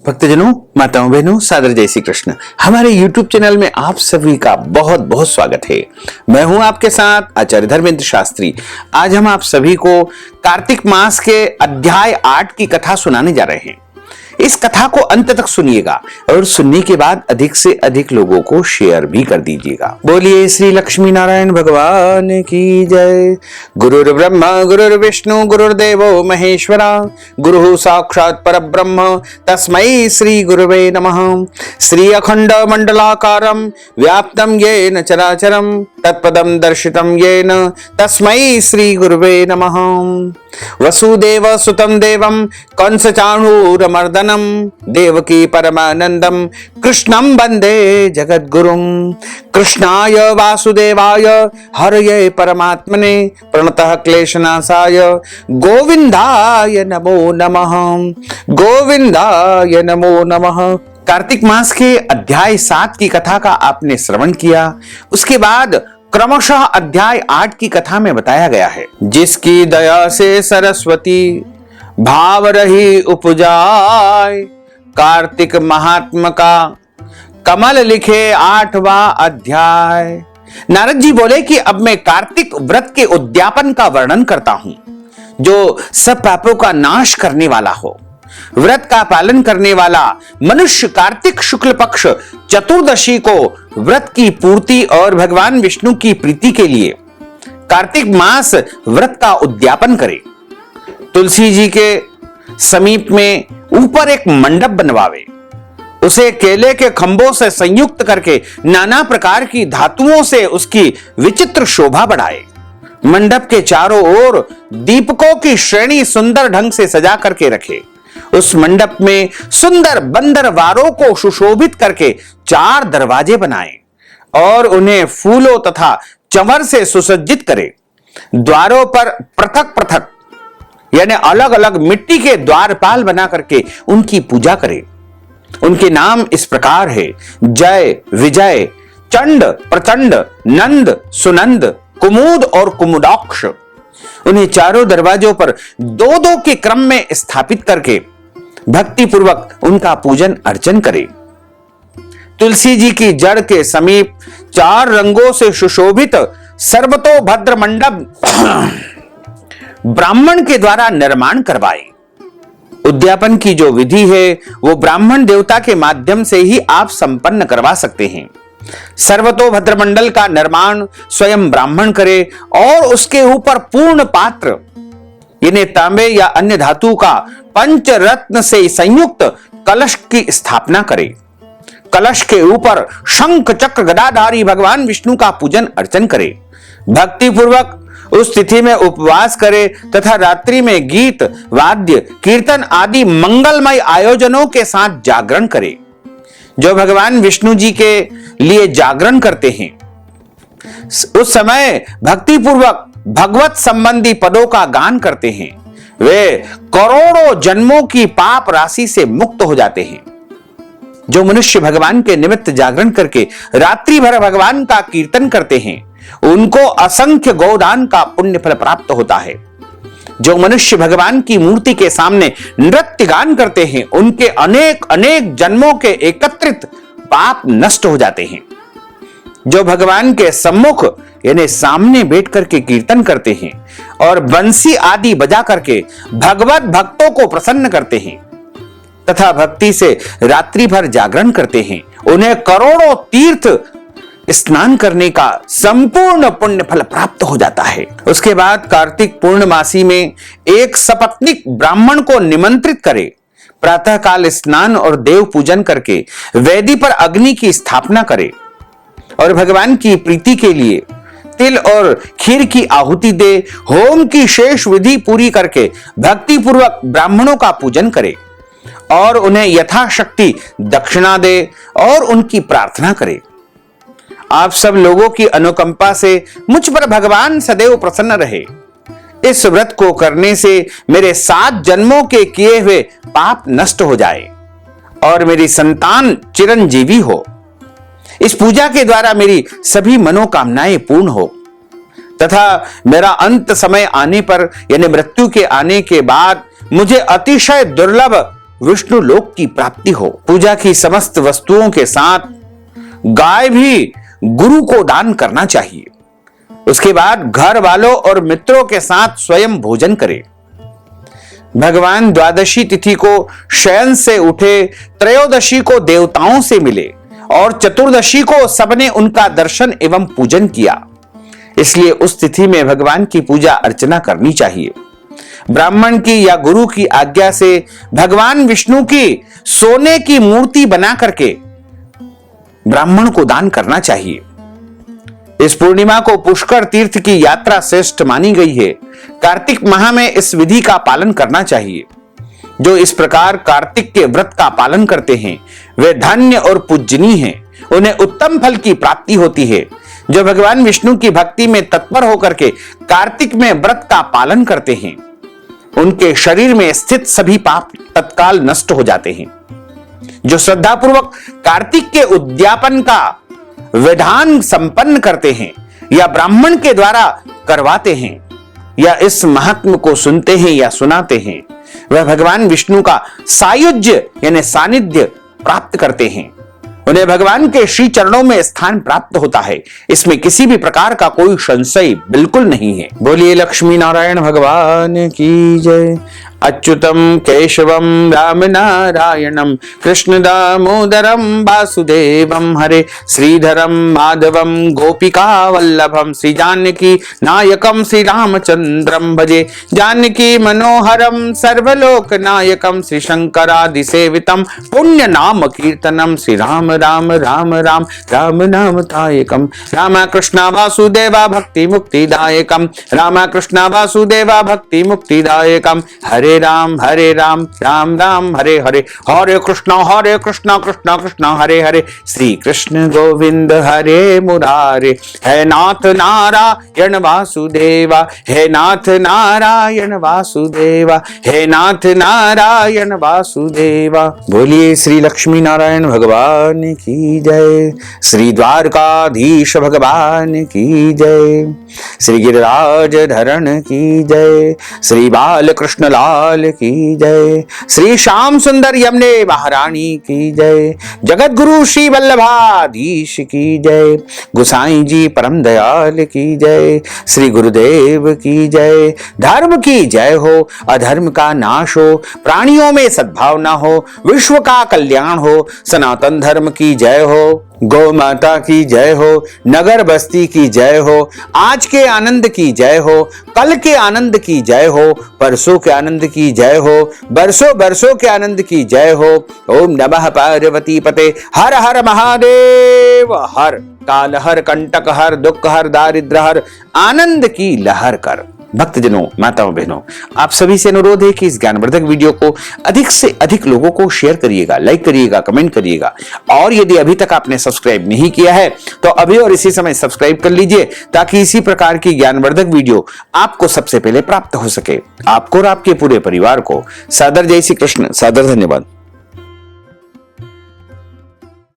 भक्तजनों, माताओं, बहनों, सादर जय श्री कृष्ण। हमारे YouTube चैनल में आप सभी का बहुत बहुत स्वागत है। मैं हूं आपके साथ आचार्य धर्मेंद्र शास्त्री। आज हम आप सभी को कार्तिक मास के अध्याय 8 की कथा सुनाने जा रहे हैं। इस कथा को अंत तक सुनिएगा और सुनने के बाद अधिक से अधिक लोगों को शेयर भी कर दीजिएगा। बोलिए श्री लक्ष्मी नारायण भगवान की जय। गुरुर् ब्रह्मा गुरुर्विष्णु गुरुर्देवो महेश्वरा, गुरु साक्षात् परब्रह्म तस्मै श्री गुरुवे नमः। श्री अखंड मंडलाकारं व्याप्तं येन चराचरं तत्पदं दर्शितं येन तस्मै श्री गुरुवे नमः। वसुदेव सुतं देवं कंसचाणूरमर्दनं देवकी परमानंदं कृष्णं वंदे जगद्गुरुं। कृष्णाय वासुदेवाय हरये परमात्मने प्रणतः क्लेशनाशाय गोविंदाय नमो नमः। गोविंदाय नमो नमः। कार्तिक मास के अध्याय 7 की कथा का आपने श्रवण किया। उसके बाद क्रमशः अध्याय 8 की कथा में बताया गया है, जिसकी दया से सरस्वती भाव रही उपजाय, कार्तिक महात्म का कमल लिखे 8वां अध्याय। नारद जी बोले कि अब मैं कार्तिक व्रत के उद्यापन का वर्णन करता हूं, जो सब पापों का नाश करने वाला हो। व्रत का पालन करने वाला मनुष्य कार्तिक शुक्ल पक्ष चतुर्दशी को व्रत की पूर्ति और भगवान विष्णु की प्रीति के लिए कार्तिक मास व्रत का उद्यापन करे। तुलसी जी के समीप में ऊपर एक मंडप बनवावे, उसे केले के खंभों से संयुक्त करके नाना प्रकार की धातुओं से उसकी विचित्र शोभा बढ़ाए। मंडप के चारों ओर दीपकों की श्रेणी सुंदर ढंग से सजा करके रखे। उस मंडप में सुंदर बंदरवारों को सुशोभित करके 4 दरवाजे बनाए और उन्हें फूलों तथा चंवर से सुसज्जित करे। द्वारों पर पृथक पृथक यानी अलग अलग मिट्टी के द्वारपाल बना करके उनकी पूजा करे। उनके नाम इस प्रकार है: जय, विजय, चंड, प्रचंड, नंद, सुनंद, कुमुद और कुमुदाक्ष। उन्हें चारों दरवाजों पर 2-2 के क्रम में स्थापित करके भक्ति पूर्वक उनका पूजन अर्चन करे। तुलसी जी की जड़ के समीप 4 रंगों से सुशोभित सर्वतोभद्र मंडप ब्राह्मण के द्वारा निर्माण करवाए। उद्यापन की जो विधि है वो ब्राह्मण देवता के माध्यम से ही आप संपन्न करवा सकते हैं। सर्वतोभद्र मंडल का निर्माण स्वयं ब्राह्मण करे और उसके ऊपर पूर्ण पात्र यानी तांबे या अन्य धातु का पंचरत्न से संयुक्त कलश की स्थापना करे। कलश के ऊपर शंख चक्र गदाधारी भगवान विष्णु का पूजन अर्चन करे। भक्ति पूर्वक उस तिथि में उपवास करे तथा रात्रि में गीत, वाद्य, कीर्तन आदि मंगलमय आयोजनों के साथ जागरण करे। जो भगवान विष्णु जी के लिए जागरण करते हैं, उस समय भक्ति पूर्वक भगवत संबंधी पदों का गान करते हैं, वे करोड़ों जन्मों की पाप राशि से मुक्त हो जाते हैं। जो मनुष्य भगवान के निमित्त जागरण करके रात्रि भर भगवान का कीर्तन करते हैं, उनको असंख्य गोदान का पुण्य फल प्राप्त होता है। जो मनुष्य भगवान की मूर्ति के सामने नृत्य गान करते हैं, उनके अनेक अनेक जन्मों के एकत्रित पाप नष्ट हो जाते हैं। जो भगवान के सम्मुख यानी सामने बैठ करके कीर्तन करते हैं और बंसी आदि बजा करके भगवत भक्तों को प्रसन्न करते हैं तथा भक्ति से रात्रि भर जागरण करते हैं, उन्हें करोड़ों तीर्थ स्नान करने का संपूर्ण पुण्य फल प्राप्त हो जाता है। उसके बाद कार्तिक पूर्णमासी में एक सपत्नीक ब्राह्मण को निमंत्रित करे, प्रातः काल स्नान और देव पूजन करके वेदी पर अग्नि की स्थापना करे और भगवान की प्रीति के लिए तिल और खीर की आहुति दे। होम की शेष विधि पूरी करके भक्ति पूर्वक ब्राह्मणों का पूजन करे और उन्हें यथाशक्ति दक्षिणा दे और उनकी प्रार्थना करे। आप सब लोगों की अनुकंपा से मुझ पर भगवान सदैव प्रसन्न रहे। इस व्रत को करने से मेरे 7 जन्मों के किए हुए पाप नष्ट हो जाए और मेरी संतान चिरंजीवी हो। इस पूजा के द्वारा मेरी सभी मनोकामनाएं पूर्ण हो तथा मेरा अंत समय आने पर यानी मृत्यु के आने के बाद मुझे अतिशय दुर्लभ विष्णु लोक की प्राप्ति हो। पूजा की समस्त वस्तुओं के साथ गाय भी गुरु को दान करना चाहिए। उसके बाद घर वालों और मित्रों के साथ स्वयं भोजन करें। भगवान द्वादशी तिथि को शयन से उठे, त्रयोदशी को देवताओं से मिले और चतुर्दशी को सबने उनका दर्शन एवं पूजन किया। इसलिए उस तिथि में भगवान की पूजा अर्चना करनी चाहिए। ब्राह्मण की या गुरु की आज्ञा से भगवान विष्णु की सोने की मूर्ति बना करके ब्राह्मण को दान करना चाहिए। इस पूर्णिमा को पुष्कर तीर्थ की यात्रा श्रेष्ठ मानी गई है। कार्तिक माह में इस विधि का पालन करना चाहिए। जो इस प्रकार कार्तिक के व्रत का पालन करते हैं वे धन्य और पूजनीय हैं। उन्हें उत्तम फल की प्राप्ति होती है। जो भगवान विष्णु की भक्ति में तत्पर होकर के कार्तिक में व्रत का पालन करते हैं उनके शरीर में स्थित सभी पाप तत्काल नष्ट हो जाते हैं। जो श्रद्धापूर्वक कार्तिक के उद्यापन का विधान संपन्न करते हैं या ब्राह्मण के द्वारा करवाते हैं या इस महात्म को सुनते हैं या सुनाते हैं वह भगवान विष्णु का सायुज्य यानी सानिध्य प्राप्त करते हैं। उन्हें भगवान के श्री चरणों में स्थान प्राप्त होता है। इसमें किसी भी प्रकार का कोई संशय बिल्कुल नहीं है। बोलिए लक्ष्मी नारायण भगवान की जय। अच्युतम केशवम राम नारायणम कृष्ण दामोदरम वासुदेवम हरे श्रीधरम माधवम गोपिका वल्लभम श्री जानकी नायकम श्री रामचंद्रम भजे जानकी मनोहरम सर्वलोक नायकम श्री शंकरादि सेवितम पुण्य नाम कीर्तनम श्री राम राम राम राम राम नाम तायकम राम कृष्ण वासुदेवा भक्ति मुक्तिदायकम राम कृष्ण वासुदेवा भक्ति मुक्तिदायकम हरे राम राम राम हरे हरे हरे कृष्ण कृष्ण कृष्ण हरे हरे श्री कृष्ण गोविंद हरे मुरारे है नाथ नारायण वासुदेवा है नाथ नारायण वासुदेवा है नाथ नारायण वासुदेवा। बोलिए श्री लक्ष्मी नारायण भगवान की जय। श्री द्वारकाधीश भगवान की जय। श्री गिरिराज धरण की जय। श्री बाल कृष्ण लाल की जय। श्री श्याम सुंदर यमुने महारानी की जय। जगत गुरु श्री वल्लभाधीश की जय। गोसाई जी परम दयाल की जय। श्री गुरुदेव की जय। धर्म की जय हो, अधर्म का नाश हो, प्राणियों में सद्भावना हो, विश्व का कल्याण हो, सनातन धर्म की जय हो, गौ माता की जय हो, नगर बस्ती की जय हो, आज के आनंद की जय हो, कल के आनंद की जय हो, परसों के आनंद की जय हो, बरसों बरसों के आनंद की जय हो। ओम नमः पार्वती पते हर हर महादेव। हर काल हर कंटक हर दुख हर दारिद्र हर आनंद की लहर कर। भक्तजनों, माताओं, बहनों, आप सभी से अनुरोध है कि इस ज्ञानवर्धक वीडियो को अधिक से अधिक लोगों को शेयर करिएगा, लाइक करिएगा, कमेंट करिएगा और यदि अभी तक आपने सब्सक्राइब नहीं किया है तो अभी और इसी समय सब्सक्राइब कर लीजिए ताकि इसी प्रकार की ज्ञानवर्धक वीडियो आपको सबसे पहले प्राप्त हो सके। आपको और आपके पूरे परिवार को सादर जय श्री कृष्ण, सादर धन्यवाद।